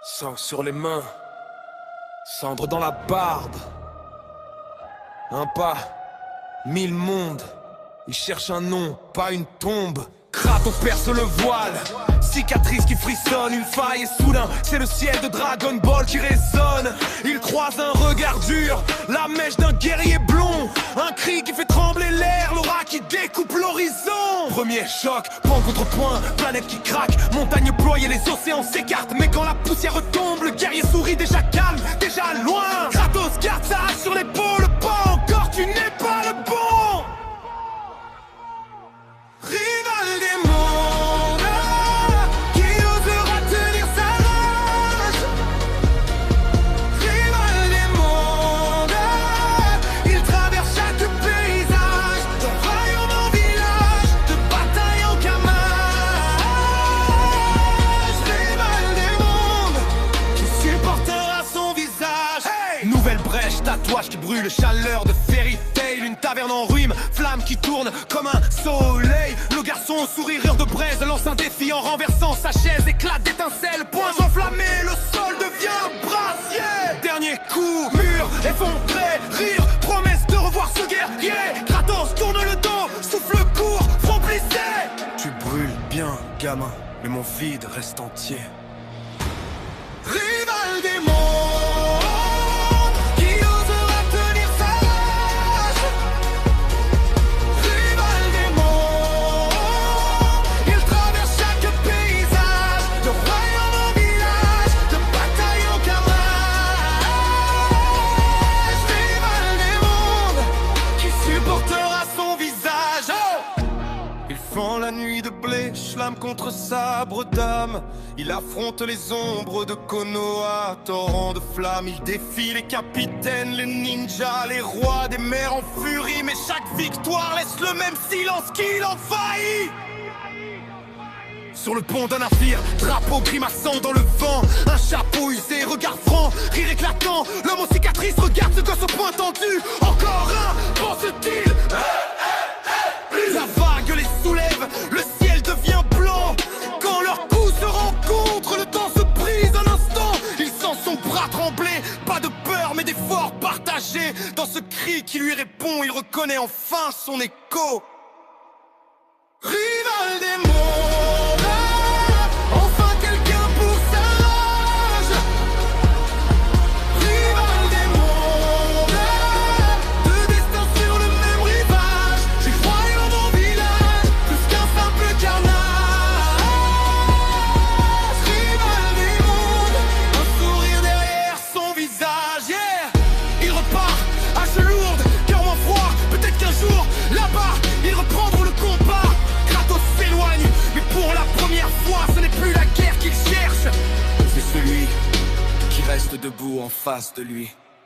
Sang sur les mains, cendre dans la barbe. Un pas, 1000 mondes. Il cherche un nom, pas une tombe. Kratos perce le voile, cicatrice qui frissonne, une faille et soudain c'est le ciel de Dragon Ball qui résonne. Il croise un regard dur, la mèche d'un guerrier blond, un cri qui fait trembler l'air, l'aura qui découpe l'horizon. Premier choc, point contre point, planète qui craque, montagne ployée, les océans s'écartent. Mais quand la poussière retombe, le guerrier sourit déjà calme, déjà loin. Kratos garde sa hache sur l'épaule, pas encore, tu n'es pas le bon. Rival des mondes, qui osera tenir sa rage. Rival des mondes, il traverse chaque paysage, de royaume en village, de bataille en camage. Rival des mondes, qui supportera son visage. Hey, nouvelle brèche, tatouage qui brûle, chaleur de Fairy Tail, une taverne en ruine, flamme qui tourne comme un soleil. Le garçon au sourire de braise lance un défi en renversant sa chaise, éclate d'étincelles, poings enflammés, le sol devient brassier. Dernier coup, mur effondré, rire, promesse de revoir ce guerrier. Kratos tourne le dos, souffle court, front plissé. Tu brûles bien, gamin, mais mon vide reste entier. Rival des mondes, la nuit de blé, lame contre sabre d'âme. Il affronte les ombres de Konoha, torrent de flammes. Il défie les capitaines, les ninjas, les rois des mers en furie. Mais chaque victoire laisse le même silence qui l'envahit. Sur le pont d'un navire, drapeau grimaçant dans le vent, un chapeau usé, regard franc, rire éclatant. L'homme aux cicatrices regarde ce gosse au point tendu. Encore un, pense-t-il. La vague les soulève, le ciel devient blanc. Quand leurs coups se rencontrent, le temps se brise un instant. Il sent son bras trembler, pas de peur mais d'efforts partagés. Dans ce cri qui lui répond, il reconnaît enfin son écho. Rival des mondes, enfin quelqu'un pour sa rage. Rival des mondes, deux destins sur le même rivage. J'ai royaume en village, plus qu'un simple carnage. Rival des mondes, un sourire derrière son visage. Yeah, il repart, hache lourde, cœur moins froid. Peut-être qu'un jour, là-bas, ils reprendront le combat. Kratos s'éloigne, mais pour la première fois, ce n'est plus la guerre qu'il cherche. C'est celui qui reste debout en face de lui.